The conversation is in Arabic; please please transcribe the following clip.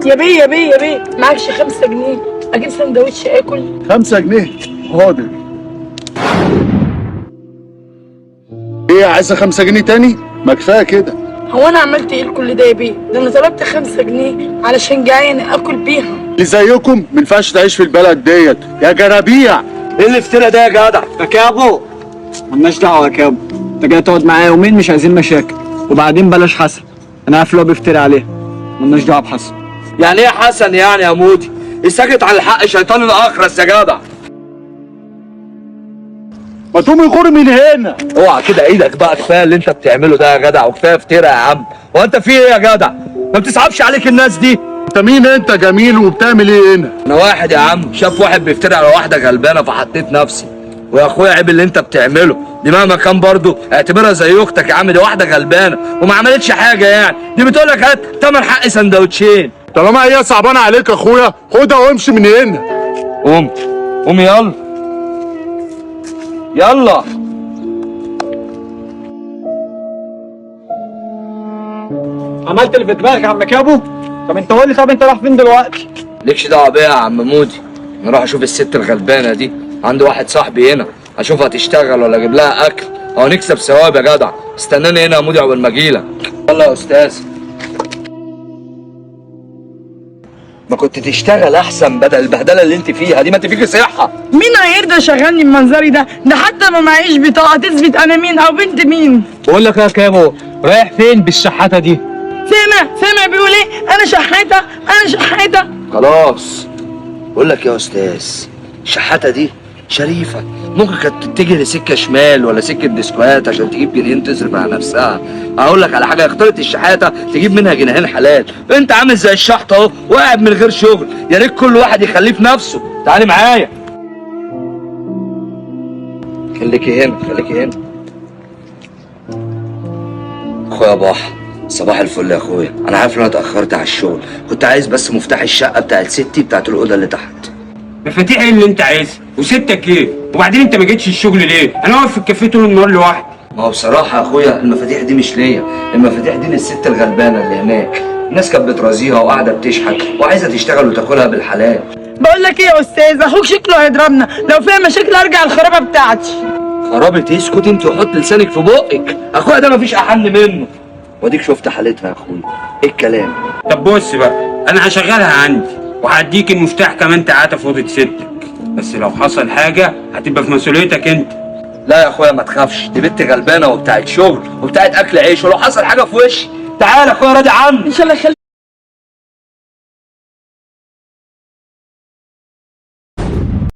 يا بيه يا بيه يا بيه، معكش 5 جنيه اجيب سندوتش اكل؟ 5 جنيه حاضر. ايه عايزه 5 جنيه تاني؟ ما كفايه كده. هو انا عملت ايه كل ده يا بيه؟ ده انا طلبت 5 جنيه علشان جعان اكل بيها. اللي زيكم ما ينفعش تعيش في البلد ديت يا جرابيع. ايه الافتراء ده يا جدع؟ يا كابو مالناش دعوه يا كابو، انت جاي تقعد معايا يومين مش عايزين مشاكل، وبعدين بلاش حسن، انا عارف اللي هو بيفتري عليها، مالناش دعوه بحسن. يعني ايه حسن يعني يا مودي؟ الساكت على الحق شيطان الاخرس يا جدع. ما تقوم يغور من هنا. اوعى كده ايدك بقى، كفايه اللي انت بتعمله ده يا جدع، وكفايه افتراء يا عم. هو انت في ايه يا جدع؟ ما بتصعبش عليك الناس دي؟ انت مين انت جميل وبتعمل ايه هنا؟ انا واحد يا عم شاف واحد بيفتري على واحده غلبانه فحطيت نفسي. ويا اخويا عيب اللي انت بتعمله، دي مهما كان برضه اعتبرها زي اختك يا عم، دي واحده غلبانه وما عملتش حاجه يعني، دي بتقول لك هات تمن حق سندوتشين. طالما هي صعبانه عليك يا اخويا خدها وامشي من هنا. قوم قوم يلا يلا. عملت اللي في دماغك يا عم كابو؟ طب انت قول لي، طب انت رايح فين دلوقتي؟ ليكش دعوه بيا يا عم مودي، نروح اشوف الست الغلبانه دي، عندي واحد صاحبي هنا اشوفها تشتغل ولا اجيب لها اكل او نكسب ثواب يا جدع. استناني هنا يا مودي عقبال ما اجيلك. يلا يا استاذ. ما كنت تشتغل احسن بدل البهدله اللي انت فيها دي، ما انت فيكي صحه. مين هيرضى يشغلني بمنظري ده؟ ده حتى ما معيش بطاقه تثبت انا مين او بنت مين. بقول لك يا كابو، رايح فين بالشحاته دي؟ سامع بيقول ايه؟ انا شحاته انا شحاته. خلاص بقول لك يا استاذ، الشحاته دي شريفه، ممكن كانت تتجه لسكه شمال ولا سكه ديسكوات عشان تجيب جنيهين تصرف على نفسها. اقول لك على حاجه، اختارت الشحاته تجيب منها جنيهين حلال، انت عامل زي الشحط اهو وقاعد من غير شغل. يا ريت كل واحد يخليه في نفسه. تعالي معايا. خليكي هنا خليكي هنا. اخويا باح، صباح الفل يا اخويا. انا عارف ان انا اتاخرت على الشغل، كنت عايز بس مفتاح الشقه بتاعت ستي بتاعت الاوضه اللي تحت. مفاتيح ايه اللي انت عايزها؟ وستك ايه؟ وبعدين انت ما جيتش الشغل ليه؟ انا واقف في الكافيه طول النهار لوحدي. ما هو بصراحه يا اخويا المفاتيح دي مش ليا، المفاتيح دي للست الغلبانه اللي هناك. الناس كانت بترازيها وقاعده بتشحت وعايزه تشتغل وتاكلها بالحلال. بقول لك ايه يا استاذ، اخوك شكله هيضربنا، لو فيها مشاكل ارجع الخرابه بتاعتي. خرابة اسكت انت وحط لسانك في بقك، اخويا ده مفيش احن منه. واديك شفت حالتها يا اخويا، ايه الكلام؟ طب بص بقى، انا هشغلها عندي وهديك المفتاح كمان تعاتى في اوضه ستك، بس لو حصل حاجه هتبقى في مسؤوليتك انت. لا يا اخويا ما تخافش، دي بنت غلبانه وبتاعت شغل وبتاعت اكل عيش، ولو حصل حاجه في وشي تعالى يا اخويا راضي عني. ان شاء الله